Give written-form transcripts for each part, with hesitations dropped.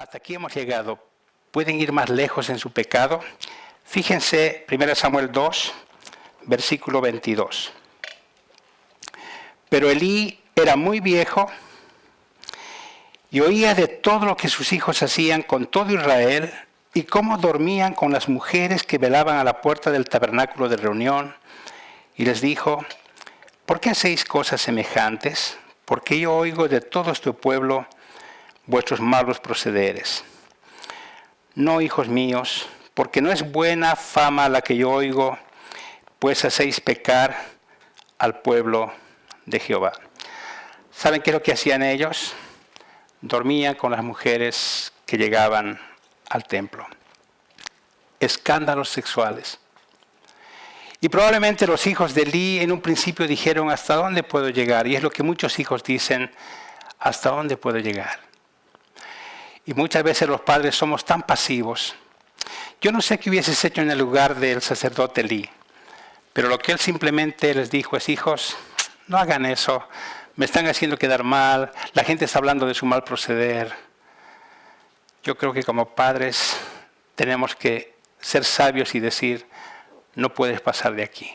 Hasta aquí hemos llegado. ¿Pueden ir más lejos en su pecado? Fíjense, 1 Samuel 2, versículo 22. Pero Elí era muy viejo y oía de todo lo que sus hijos hacían con todo Israel y cómo dormían con las mujeres que velaban a la puerta del tabernáculo de reunión. Y les dijo: ¿por qué hacéis cosas semejantes? Porque yo oigo de todo este pueblo vuestros malos procederes. No, hijos míos, porque no es buena fama la que yo oigo, pues hacéis pecar al pueblo de Jehová. ¿Saben qué es lo que hacían ellos? Dormían con las mujeres que llegaban al templo. Escándalos sexuales. Y probablemente los hijos de Elí en un principio dijeron: ¿hasta dónde puedo llegar? Y es lo que muchos hijos dicen: ¿hasta dónde puedo llegar? Y muchas veces los padres somos tan pasivos. Yo no sé qué hubieses hecho en el lugar del sacerdote Elí, pero lo que él simplemente les dijo es: hijos, no hagan eso, me están haciendo quedar mal, la gente está hablando de su mal proceder. Yo creo que como padres tenemos que ser sabios y decir: no puedes pasar de aquí.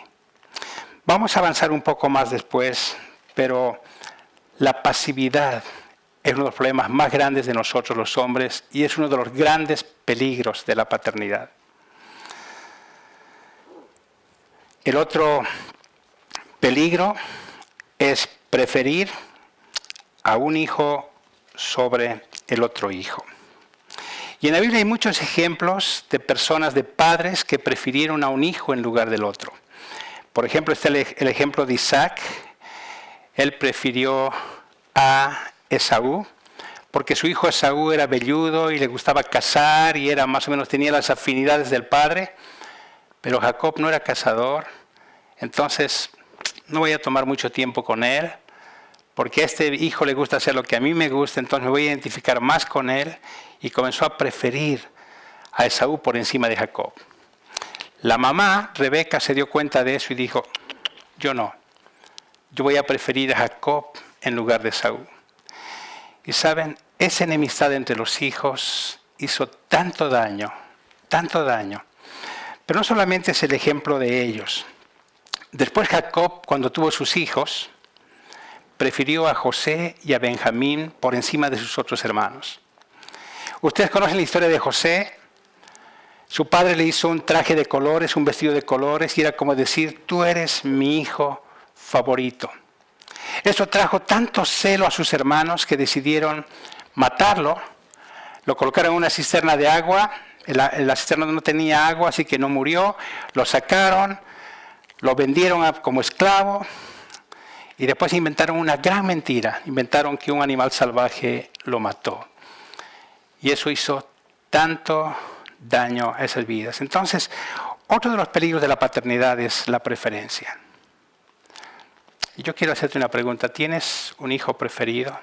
Vamos a avanzar un poco más después, pero la pasividad es uno de los problemas más grandes de nosotros los hombres y es uno de los grandes peligros de la paternidad. El otro peligro es preferir a un hijo sobre el otro hijo. Y en la Biblia hay muchos ejemplos de personas, de padres que prefirieron a un hijo en lugar del otro. Por ejemplo, está el ejemplo de Isaac. Él prefirió a Esaú, porque su hijo Esaú era velludo y le gustaba cazar y era más o menos tenía las afinidades del padre, pero Jacob no era cazador. Entonces, no voy a tomar mucho tiempo con él, porque a este hijo le gusta hacer lo que a mí me gusta, entonces me voy a identificar más con él, y comenzó a preferir a Esaú por encima de Jacob. La mamá, Rebeca, se dio cuenta de eso y dijo: yo no, yo voy a preferir a Jacob en lugar de Esaú. Y saben, esa enemistad entre los hijos hizo tanto daño, pero no solamente es el ejemplo de ellos. Después Jacob, cuando tuvo sus hijos, prefirió a José y a Benjamín por encima de sus otros hermanos. Ustedes conocen la historia de José. Su padre le hizo un traje de colores, un vestido de colores, y era como decir: tú eres mi hijo favorito. Esto trajo tanto celo a sus hermanos que decidieron matarlo. Lo colocaron en una cisterna de agua. La cisterna no tenía agua, así que no murió. Lo sacaron, lo vendieron como esclavo. Y después inventaron una gran mentira. Inventaron que un animal salvaje lo mató. Y eso hizo tanto daño a esas vidas. Entonces, otro de los peligros de la paternidad es la preferencia. Y yo quiero hacerte una pregunta. ¿Tienes un hijo preferido?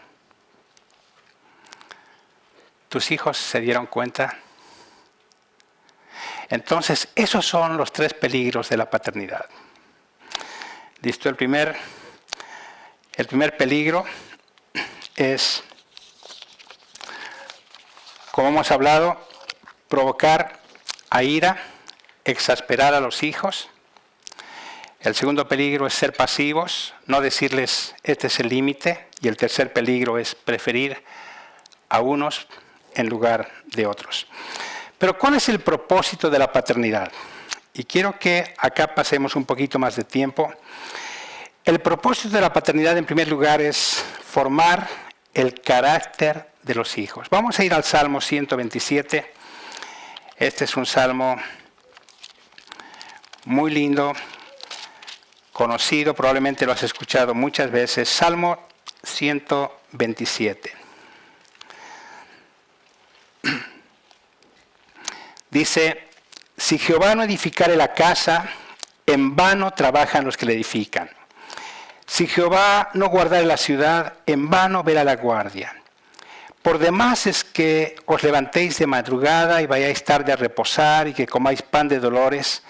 ¿Tus hijos se dieron cuenta? Entonces, esos son los 3 peligros de la paternidad. ¿Listo? El primer peligro es, como hemos hablado, provocar a ira, exasperar a los hijos. El segundo peligro es ser pasivos, no decirles este es el límite. Y el tercer peligro es preferir a unos en lugar de otros. Pero ¿cuál es el propósito de la paternidad? Y quiero que acá pasemos un poquito más de tiempo. El propósito de la paternidad, en primer lugar, es formar el carácter de los hijos. Vamos a ir al Salmo 127. Este es un salmo muy lindo, conocido, probablemente lo has escuchado muchas veces. Salmo 127. Dice: si Jehová no edificare la casa, en vano trabajan los que la edifican. Si Jehová no guardare la ciudad, en vano vela la guardia. Por demás es que os levantéis de madrugada y vayáis tarde a reposar y que comáis pan de dolores,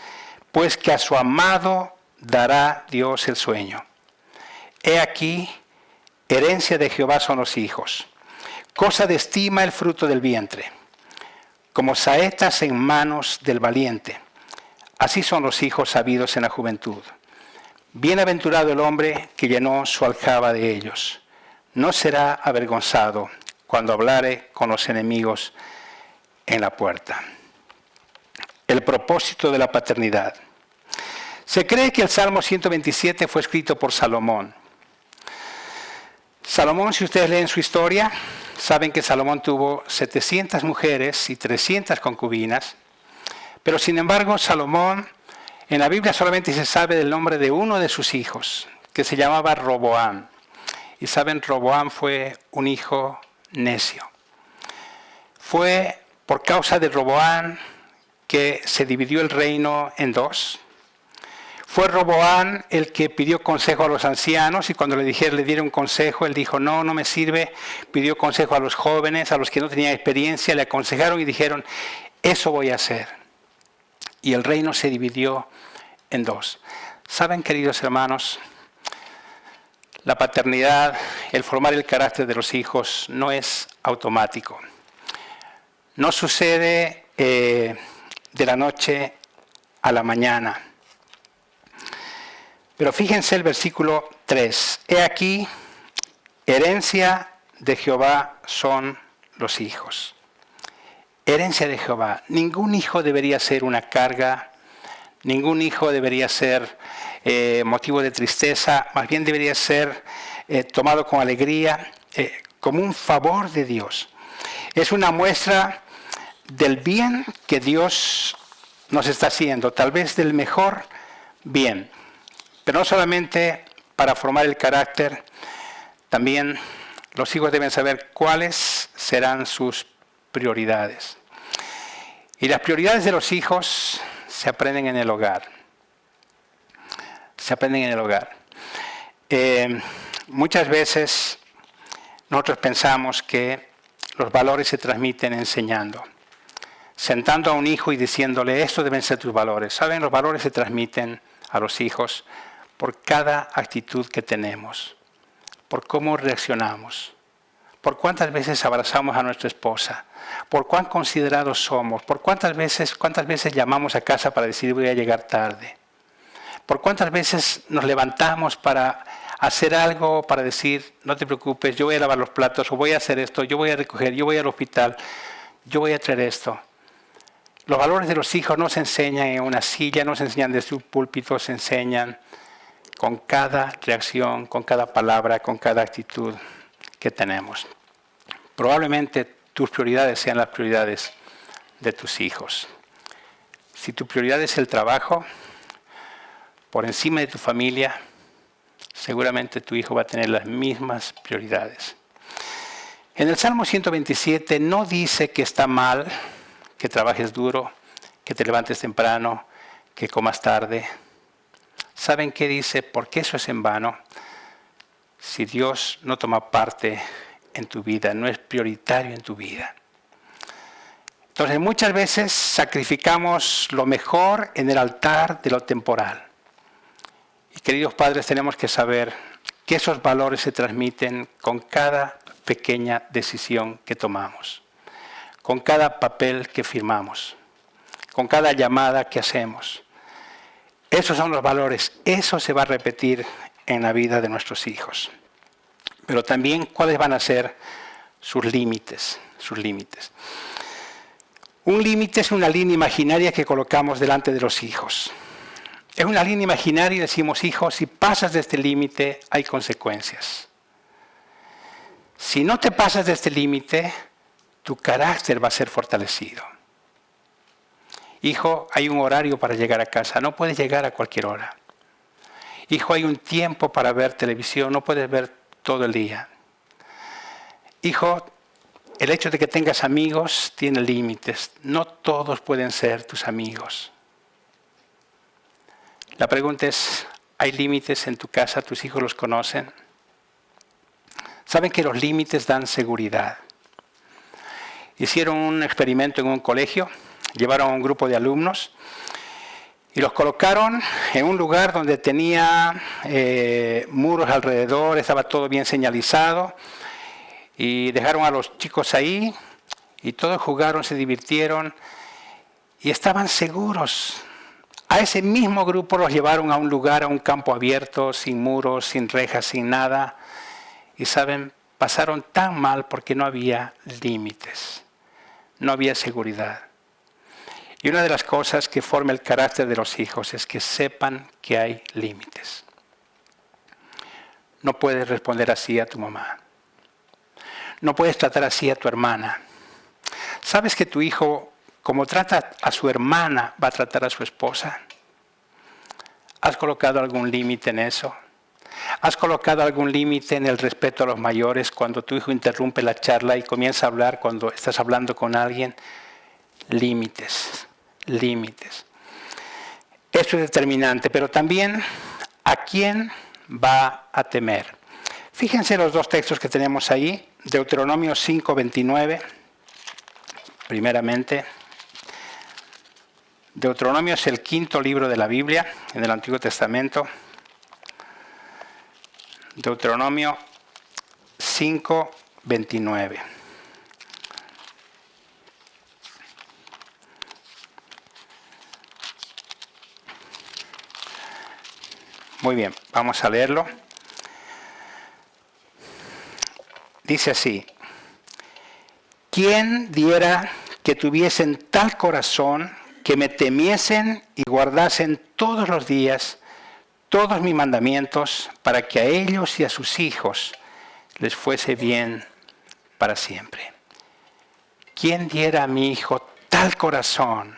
pues que a su amado dará Dios el sueño. He aquí, herencia de Jehová son los hijos. cosa de estima el fruto del vientre, como saetas en manos del valiente. Así son los hijos sabidos en la juventud. Bienaventurado el hombre que llenó su aljaba de ellos. No será avergonzado cuando hablare con los enemigos en la puerta. El propósito de la paternidad. Se cree que el Salmo 127 fue escrito por Salomón. Salomón, si ustedes leen su historia, saben que Salomón tuvo 700 mujeres y 300 concubinas, pero sin embargo Salomón, en la Biblia solamente se sabe del nombre de uno de sus hijos, que se llamaba Roboam. Y saben, Roboam fue un hijo necio. Fue por causa de Roboam que se dividió el reino en dos. Fue Roboam el que pidió consejo a los ancianos y cuando le dieron consejo, él dijo, no me sirve. Pidió consejo a los jóvenes, a los que no tenían experiencia, le aconsejaron y dijeron, eso voy a hacer. Y el reino se dividió en dos. ¿Saben, queridos hermanos? La paternidad, el formar el carácter de los hijos no es automático. No sucede de la noche a la mañana. Pero fíjense el versículo 3. He aquí, herencia de Jehová son los hijos. Herencia de Jehová. Ningún hijo debería ser una carga, ningún hijo debería ser motivo de tristeza, más bien debería ser tomado con alegría, como un favor de Dios. Es una muestra del bien que Dios nos está haciendo, tal vez del mejor bien. Pero no solamente para formar el carácter, también los hijos deben saber cuáles serán sus prioridades. Y las prioridades de los hijos se aprenden en el hogar. Se aprenden en el hogar. Muchas veces nosotros pensamos que los valores se transmiten enseñando. Sentando a un hijo y diciéndole, estos deben ser tus valores. ¿Saben? Los valores se transmiten a los hijos por cada actitud que tenemos, por cómo reaccionamos, por cuántas veces abrazamos a nuestra esposa, por cuán considerados somos, por cuántas veces llamamos a casa para decir voy a llegar tarde, por cuántas veces nos levantamos para hacer algo, para decir no te preocupes, yo voy a lavar los platos, o voy a hacer esto, yo voy a recoger, yo voy al hospital, yo voy a traer esto. Los valores de los hijos no se enseñan en una silla, no se enseñan desde un púlpito, se enseñan con cada reacción, con cada palabra, con cada actitud que tenemos. Probablemente tus prioridades sean las prioridades de tus hijos. Si tu prioridad es el trabajo, por encima de tu familia, seguramente tu hijo va a tener las mismas prioridades. En el Salmo 127 no dice que está mal que trabajes duro, que te levantes temprano, que comas tarde. ¿Saben qué dice? Porque eso es en vano. Si Dios no toma parte en tu vida, no es prioritario en tu vida. Entonces muchas veces sacrificamos lo mejor en el altar de lo temporal. Y queridos padres, tenemos que saber que esos valores se transmiten con cada pequeña decisión que tomamos, con cada papel que firmamos, con cada llamada que hacemos. Esos son los valores, eso se va a repetir en la vida de nuestros hijos. Pero también cuáles van a ser sus límites, Un límite es una línea imaginaria que colocamos delante de los hijos. Es una línea imaginaria y decimos, hijo, si pasas de este límite hay consecuencias. Si no te pasas de este límite, tu carácter va a ser fortalecido. Hijo, hay un horario para llegar a casa, no puedes llegar a cualquier hora. Hijo, hay un tiempo para ver televisión, no puedes ver todo el día. Hijo, el hecho de que tengas amigos tiene límites, no todos pueden ser tus amigos. La pregunta es, ¿hay límites en tu casa? ¿Tus hijos los conocen? Saben que los límites dan seguridad. Hicieron un experimento en un colegio, llevaron a un grupo de alumnos y los colocaron en un lugar donde tenía muros alrededor, estaba todo bien señalizado Y dejaron a los chicos ahí y todos jugaron, se divirtieron y estaban seguros. A ese mismo grupo los llevaron a un lugar, a un campo abierto, sin muros, sin rejas, sin nada. Y saben, pasaron tan mal porque no había límites, no había seguridad. Y una de las cosas que forma el carácter de los hijos es que sepan que hay límites. No puedes responder así a tu mamá. No puedes tratar así a tu hermana. ¿Sabes que tu hijo, como trata a su hermana, va a tratar a su esposa? ¿Has colocado algún límite en eso? ¿Has colocado algún límite en el respeto a los mayores cuando tu hijo interrumpe la charla y comienza a hablar cuando estás hablando con alguien? Límites, límites. Esto es determinante, pero también ¿a quién va a temer? Fíjense los dos textos que tenemos ahí, Deuteronomio 5:29, primeramente. Deuteronomio es el quinto libro de la Biblia, en el Antiguo Testamento. Deuteronomio 5:29. Muy bien, vamos a leerlo. Dice así: ¿quién diera que tuviesen tal corazón que me temiesen y guardasen todos los días todos mis mandamientos, para que a ellos y a sus hijos les fuese bien para siempre? ¿Quién diera a mi hijo tal corazón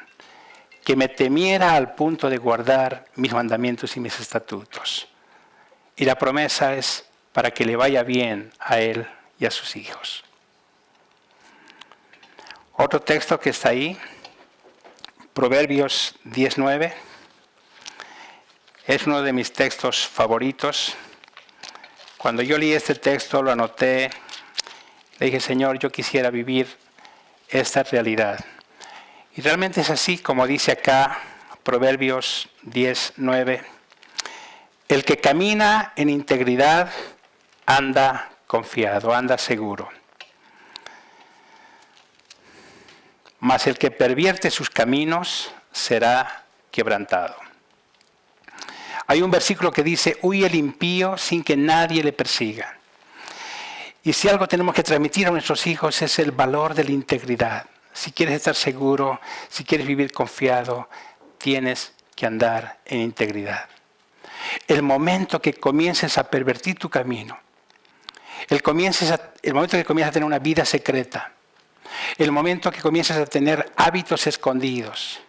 que me temiera al punto de guardar mis mandamientos y mis estatutos? Y la promesa es para que le vaya bien a él y a sus hijos. Otro texto que está ahí, Proverbios 19, es uno de mis textos favoritos. Cuando yo leí este texto, lo anoté, le dije: Señor, yo quisiera vivir esta realidad. Y realmente es así como dice acá, Proverbios 19, el que camina en integridad anda confiado, anda seguro. Mas el que pervierte sus caminos será quebrantado. Hay un versículo que dice: huye el impío sin que nadie le persiga. Y si algo tenemos que transmitir a nuestros hijos es el valor de la integridad. Si quieres estar seguro, si quieres vivir confiado, tienes que andar en integridad. El momento que comiences a pervertir tu camino, el momento que comiences a tener una vida secreta, el momento que comiences a tener hábitos escondidos,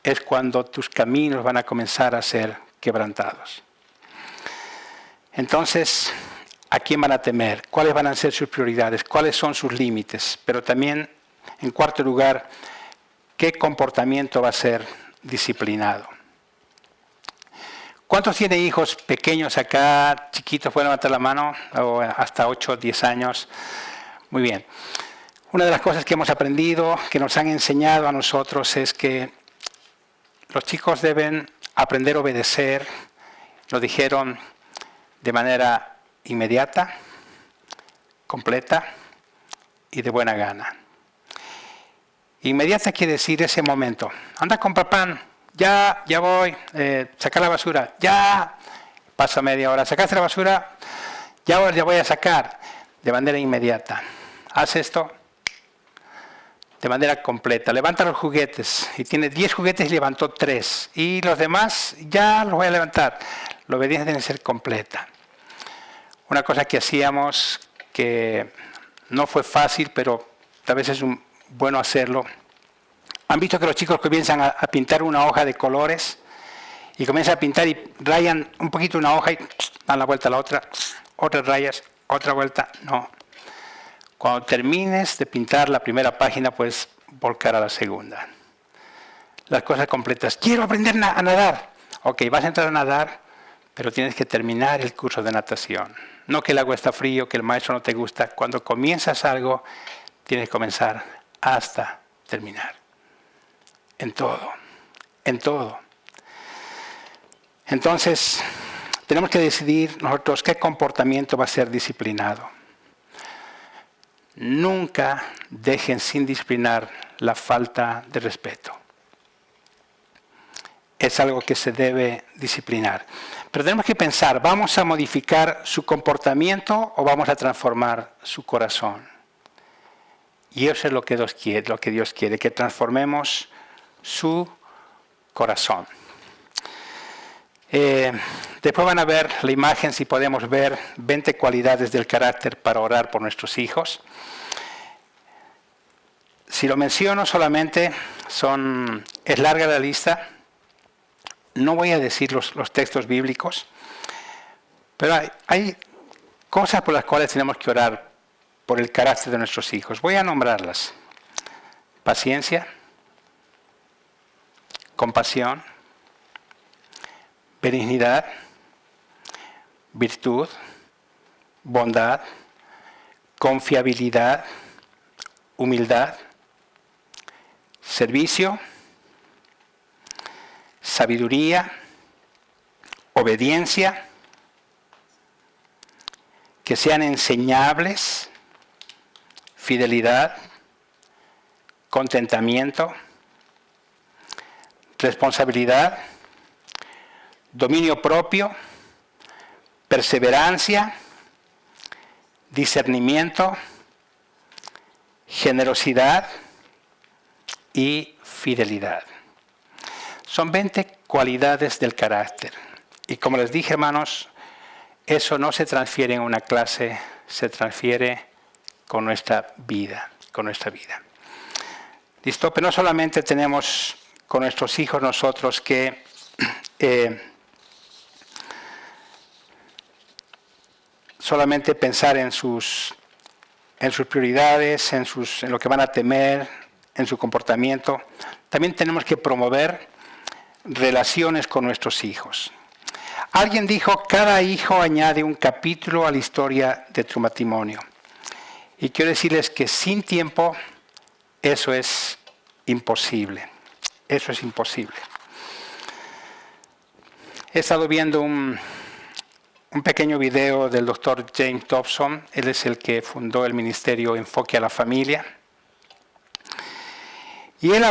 es cuando tus caminos van a comenzar a ser quebrantados. Entonces, ¿a quién van a temer? ¿Cuáles van a ser sus prioridades? ¿Cuáles son sus límites? Pero también, en cuarto lugar, ¿qué comportamiento va a ser disciplinado? ¿Cuántos tienen hijos pequeños acá, chiquitos? ¿Pueden levantar la mano? O hasta 8 o 10 años. Muy bien. Una de las cosas que hemos aprendido, que nos han enseñado a nosotros, es que los chicos deben aprender a obedecer. Lo dijeron de manera inmediata, completa y de buena gana. Inmediata quiere decir ese momento. Anda a comprar pan. Ya voy. Sacar la basura. Ya. Pasa media hora. ¿Sacaste la basura? Ya voy a sacar. De manera inmediata. Haz esto de manera completa. Levanta los juguetes. Y tiene 10 juguetes y levantó 3. Y los demás ya los voy a levantar. La obediencia tiene que ser completa. Una cosa que hacíamos que no fue fácil, pero tal vez es bueno hacerlo. ¿Han visto que los chicos comienzan a pintar una hoja de colores? Y comienzan a pintar y rayan un poquito una hoja y dan la vuelta a la otra. Otras rayas, otra vuelta. No. Cuando termines de pintar la primera página, puedes volcar a la segunda. Las cosas completas. Quiero aprender a nadar. Ok, vas a entrar a nadar, pero tienes que terminar el curso de natación. No que el agua está frío, que el maestro no te gusta. Cuando comienzas algo, tienes que comenzar hasta terminar. En todo, en todo. Entonces, tenemos que decidir nosotros qué comportamiento va a ser disciplinado. nunca dejen sin disciplinar la falta de respeto. Es algo que se debe disciplinar. Pero tenemos que pensar, ¿vamos a modificar su comportamiento o vamos a transformar su corazón? Y eso es lo que Dios quiere, que transformemos su corazón. Después van a ver la imagen, si podemos ver 20 cualidades del carácter para orar por nuestros hijos. Si lo menciono solamente, es larga la lista. No voy a decir los textos bíblicos, pero hay cosas por las cuales tenemos que orar por el carácter de nuestros hijos. Voy a nombrarlas. Paciencia, compasión, benignidad, virtud, bondad, confiabilidad, humildad, servicio, sabiduría, obediencia, que sean enseñables, fidelidad, contentamiento, responsabilidad, dominio propio, perseverancia, discernimiento, generosidad y fidelidad. Son 20 cualidades del carácter. Y como les dije, hermanos, eso no se transfiere en una clase, se transfiere con nuestra vida, ¿Listo? Pero no solamente tenemos con nuestros hijos nosotros que solamente pensar en sus prioridades, en lo que van a temer, en su comportamiento. También tenemos que promover relaciones con nuestros hijos. Alguien dijo, cada hijo añade un capítulo a la historia de tu matrimonio. Y quiero decirles que sin tiempo eso es imposible. Eso es imposible. He estado viendo un pequeño video del doctor James Dobson. Él es el que fundó el ministerio Enfoque a la Familia. Y él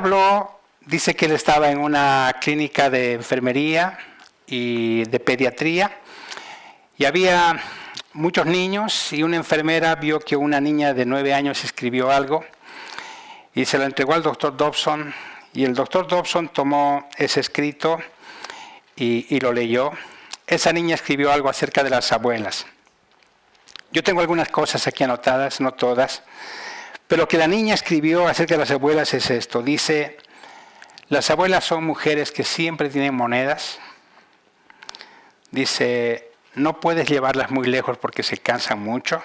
dice que él estaba en una clínica de enfermería y de pediatría. Y había muchos niños y una enfermera vio que una niña de 9 años escribió algo y se lo entregó al doctor Dobson. Y el doctor Dobson tomó ese escrito y lo leyó. Esa niña escribió algo acerca de las abuelas. Yo tengo algunas cosas aquí anotadas, no todas, pero lo que la niña escribió acerca de las abuelas es esto. Dice, las abuelas son mujeres que siempre tienen monedas. Dice, no puedes llevarlas muy lejos porque se cansan mucho.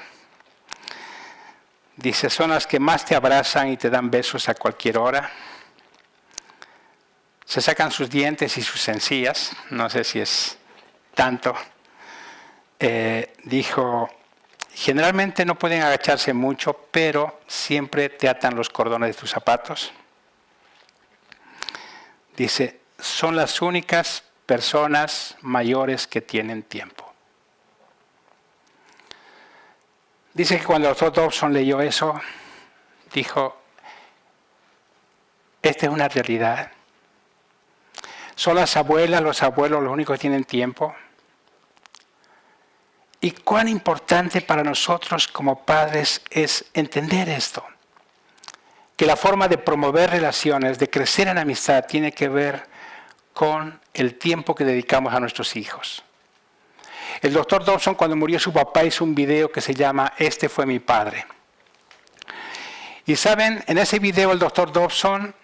Dice, son las que más te abrazan y te dan besos a cualquier hora. Se sacan sus dientes y sus encías. No sé si es tanto. Dijo, generalmente no pueden agacharse mucho, pero siempre te atan los cordones de tus zapatos. Dice, son las únicas personas mayores que tienen tiempo. Dice que cuando el doctor Dobson leyó eso, dijo, esta es una realidad. Son las abuelas, los abuelos los únicos que tienen tiempo. Y cuán importante para nosotros como padres es entender esto. Que la forma de promover relaciones, de crecer en amistad, tiene que ver con el tiempo que dedicamos a nuestros hijos. El doctor Dobson, cuando murió su papá, hizo un video que se llama Este fue mi padre. Y saben, en ese video el doctor Dobson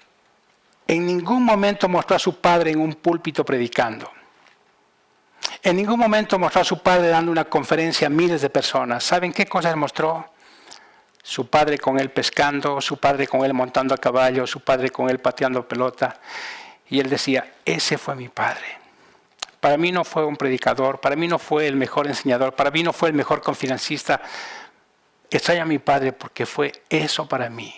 en ningún momento mostró a su padre en un púlpito predicando. En ningún momento mostró a su padre dando una conferencia a miles de personas. ¿Saben qué cosas mostró? Su padre con él pescando, su padre con él montando a caballo, su padre con él pateando pelota. Y él decía, ese fue mi padre. Para mí no fue un predicador, para mí no fue el mejor enseñador, para mí no fue el mejor conferencista. Extraño a mi padre porque fue eso para mí.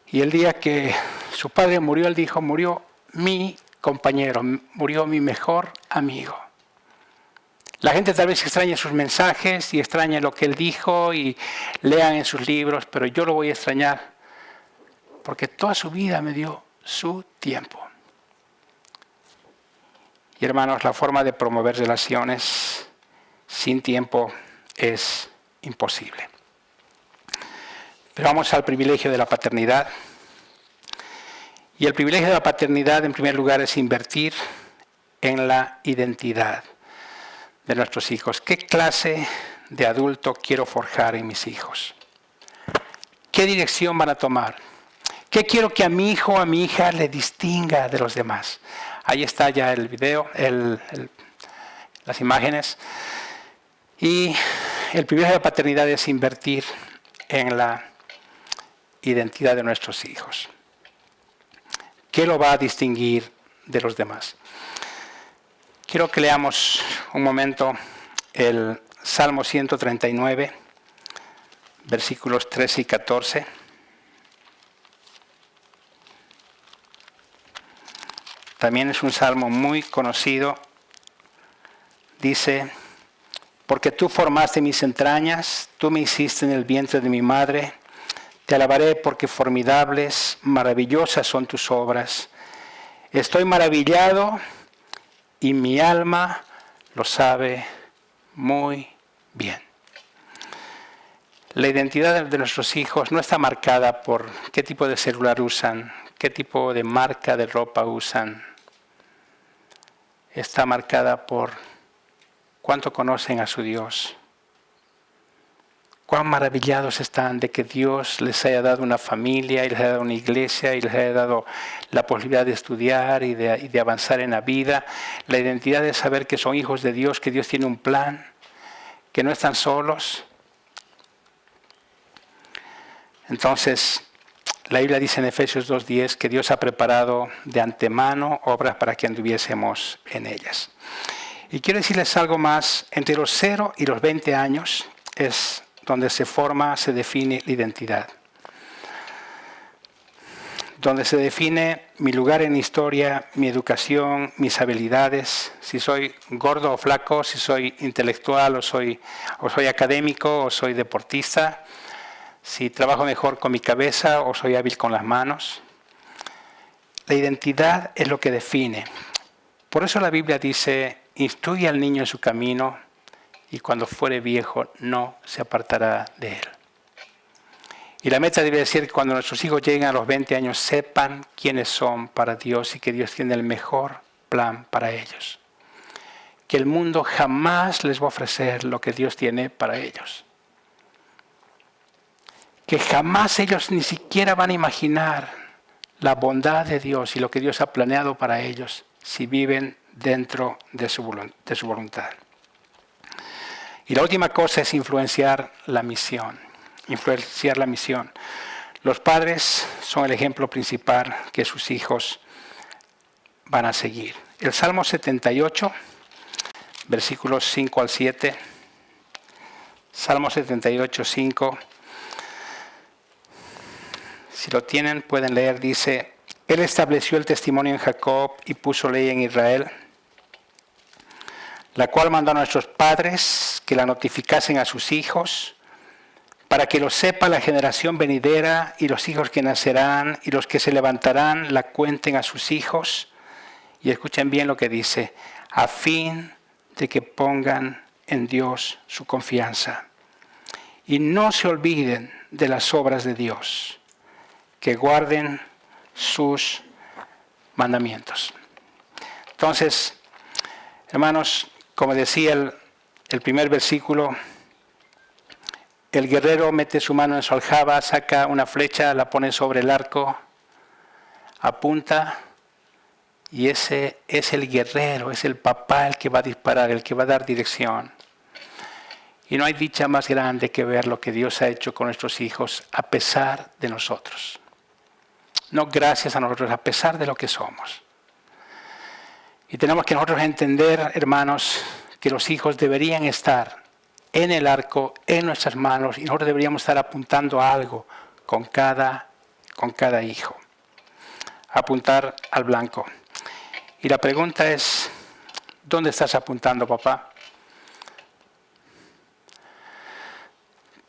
Y el día que su padre murió, él dijo, murió mi compañero, murió mi mejor amigo. La gente tal vez extrañe sus mensajes y extrañe lo que Él dijo y lean en sus libros, pero yo lo voy a extrañar porque toda su vida me dio su tiempo. Y hermanos, la forma de promover relaciones sin tiempo es imposible. Pero vamos al privilegio de la paternidad. Y el privilegio de la paternidad, en primer lugar, es invertir en la identidad de nuestros hijos. ¿Qué clase de adulto quiero forjar en mis hijos? ¿Qué dirección van a tomar? ¿Qué quiero que a mi hijo o a mi hija le distinga de los demás? Ahí está ya el video, las imágenes. Y el privilegio de la paternidad es invertir en la identidad de nuestros hijos. ¿Qué lo va a distinguir de los demás? Quiero que leamos un momento el Salmo 139, versículos 13 y 14. También es un salmo muy conocido. Dice: porque tú formaste mis entrañas, tú me hiciste en el vientre de mi madre. Te alabaré porque formidables, maravillosas son tus obras. Estoy maravillado y mi alma lo sabe muy bien. La identidad de nuestros hijos no está marcada por qué tipo de celular usan, qué tipo de marca de ropa usan. Está marcada por cuánto conocen a su Dios. Cuán maravillados están de que Dios les haya dado una familia y les haya dado una iglesia y les haya dado la posibilidad de estudiar y de avanzar en la vida. La identidad de saber que son hijos de Dios, que Dios tiene un plan, que no están solos. Entonces, la Biblia dice en Efesios 2:10 que Dios ha preparado de antemano obras para que anduviésemos en ellas. Y quiero decirles algo más: entre los 0 y los 20 años es donde se forma, se define la identidad. Donde se define mi lugar en la historia, mi educación, mis habilidades, si soy gordo o flaco, si soy intelectual o soy académico o soy deportista, si trabajo mejor con mi cabeza o soy hábil con las manos. La identidad es lo que define. Por eso la Biblia dice: instruye al niño en su camino y cuando fuere viejo no se apartará de él. Y la meta debe ser que cuando nuestros hijos lleguen a los 20 años sepan quiénes son para Dios y que Dios tiene el mejor plan para ellos. Que el mundo jamás les va a ofrecer lo que Dios tiene para ellos. Que jamás ellos ni siquiera van a imaginar la bondad de Dios y lo que Dios ha planeado para ellos si viven dentro de su voluntad. Y la última cosa es influenciar la misión. Los padres son el ejemplo principal que sus hijos van a seguir. El Salmo 78, versículos 5 al 7. Salmo 78, 5. Si lo tienen, pueden leer. Dice: Él estableció el testimonio en Jacob y puso ley en Israel, la cual mandó a nuestros padres que la notificasen a sus hijos, para que lo sepa la generación venidera y los hijos que nacerán y los que se levantarán la cuenten a sus hijos. Y escuchen bien lo que dice: a fin de que pongan en Dios su confianza y no se olviden de las obras de Dios, que guarden sus mandamientos. Entonces, hermanos, como decía el primer versículo, el guerrero mete su mano en su aljaba, saca una flecha, la pone sobre el arco, apunta, y ese es el guerrero, es el papá el que va a disparar, el que va a dar dirección. Y no hay dicha más grande que ver lo que Dios ha hecho con nuestros hijos a pesar de nosotros. No gracias a nosotros, a pesar de lo que somos. Y tenemos que nosotros entender, hermanos, que los hijos deberían estar en el arco, en nuestras manos, y nosotros deberíamos estar apuntando a algo con cada hijo. Apuntar al blanco. Y la pregunta es: ¿dónde estás apuntando, papá?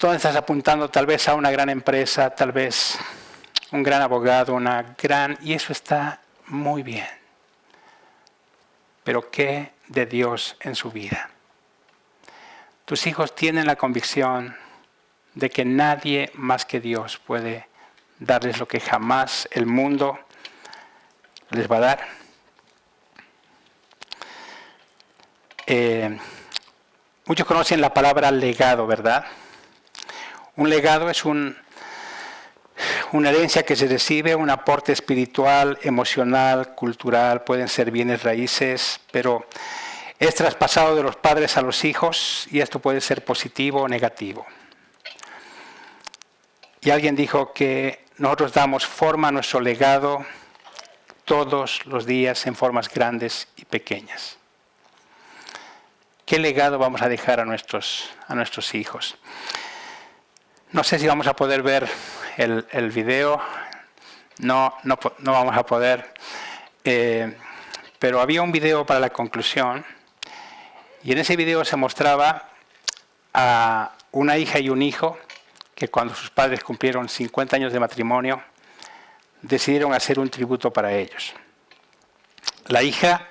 ¿Dónde estás apuntando? Tal vez a una gran empresa, tal vez un gran abogado, y eso está muy bien. Pero ¿qué de Dios en su vida? Tus hijos tienen la convicción de que nadie más que Dios puede darles lo que jamás el mundo les va a dar. Muchos conocen la palabra legado, ¿verdad? Un legado es una herencia que se recibe, un aporte espiritual, emocional, cultural, pueden ser bienes raíces, pero es traspasado de los padres a los hijos y esto puede ser positivo o negativo. Y alguien dijo que nosotros damos forma a nuestro legado todos los días en formas grandes y pequeñas. ¿Qué legado vamos a dejar a nuestros hijos? No sé si vamos a poder ver el video, no vamos a poder, pero había un video para la conclusión y en ese video se mostraba a una hija y un hijo que cuando sus padres cumplieron 50 años de matrimonio decidieron hacer un tributo para ellos. La hija,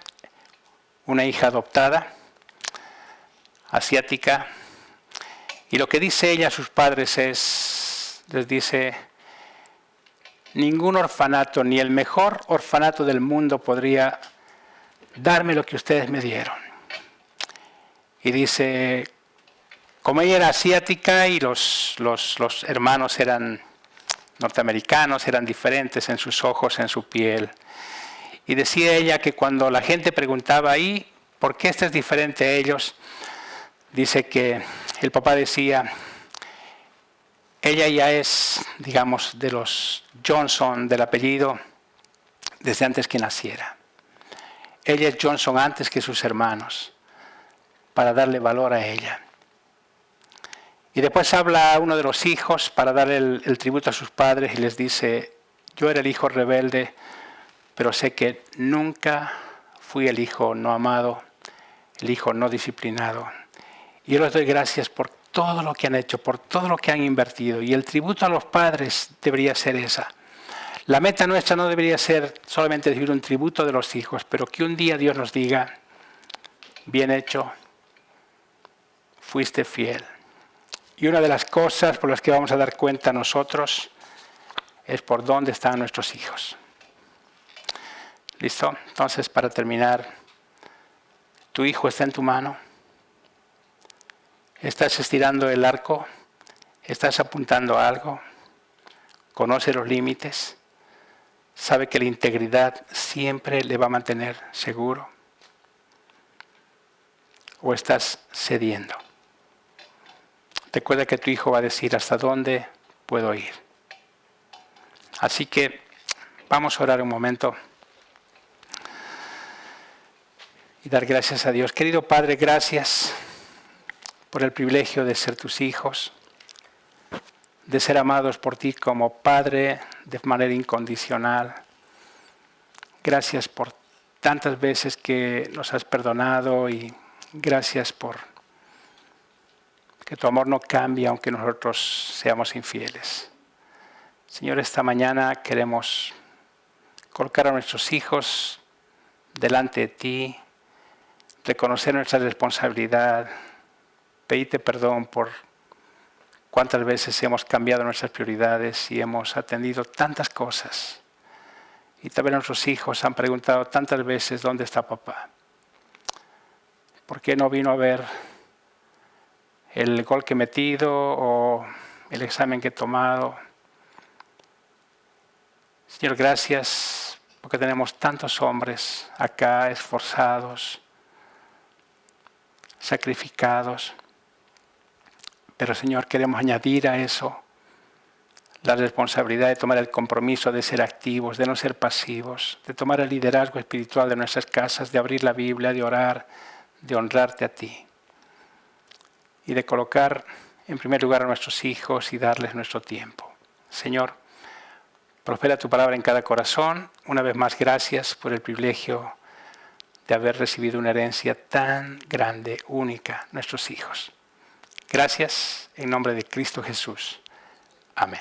una hija adoptada, asiática, y lo que dice ella a sus padres les dice, ningún orfanato, ni el mejor orfanato del mundo podría darme lo que ustedes me dieron. Y dice, como ella era asiática y los hermanos eran norteamericanos, eran diferentes en sus ojos, en su piel. Y decía ella que cuando la gente preguntaba, ¿y por qué este es diferente a ellos? Dice que el papá decía, ella ya es, digamos, de los Johnson, del apellido, desde antes que naciera. Ella es Johnson antes que sus hermanos, para darle valor a ella. Y después habla a uno de los hijos para darle el tributo a sus padres y les dice, yo era el hijo rebelde, pero sé que nunca fui el hijo no amado, el hijo no disciplinado. Y yo les doy gracias por todo lo que han hecho, por todo lo que han invertido. Y el tributo a los padres debería ser esa. La meta nuestra no debería ser solamente decir un tributo de los hijos, pero que un día Dios nos diga, bien hecho, fuiste fiel. Y una de las cosas por las que vamos a dar cuenta nosotros es por dónde están nuestros hijos. ¿Listo? Entonces, para terminar, ¿tu hijo está en tu mano? ¿Estás estirando el arco? ¿Estás apuntando a algo? ¿Conoce los límites? ¿Sabe que la integridad siempre le va a mantener seguro? ¿O estás cediendo? Recuerda que tu hijo va a decir, ¿hasta dónde puedo ir? Así que vamos a orar un momento y dar gracias a Dios. Querido Padre, gracias por el privilegio de ser tus hijos, de ser amados por ti como Padre de manera incondicional. Gracias por tantas veces que nos has perdonado y gracias por que tu amor no cambia aunque nosotros seamos infieles. Señor, esta mañana queremos colocar a nuestros hijos delante de ti, reconocer nuestra responsabilidad, pedirte perdón por cuántas veces hemos cambiado nuestras prioridades y hemos atendido tantas cosas. Y también nuestros hijos han preguntado tantas veces, ¿dónde está papá? ¿Por qué no vino a ver el gol que he metido o el examen que he tomado? Señor, gracias porque tenemos tantos hombres acá esforzados, sacrificados. Pero Señor, queremos añadir a eso la responsabilidad de tomar el compromiso de ser activos, de no ser pasivos, de tomar el liderazgo espiritual de nuestras casas, de abrir la Biblia, de orar, de honrarte a ti. Y de colocar en primer lugar a nuestros hijos y darles nuestro tiempo. Señor, prospera tu palabra en cada corazón. Una vez más, gracias por el privilegio de haber recibido una herencia tan grande, única, nuestros hijos. Gracias en nombre de Cristo Jesús. Amén.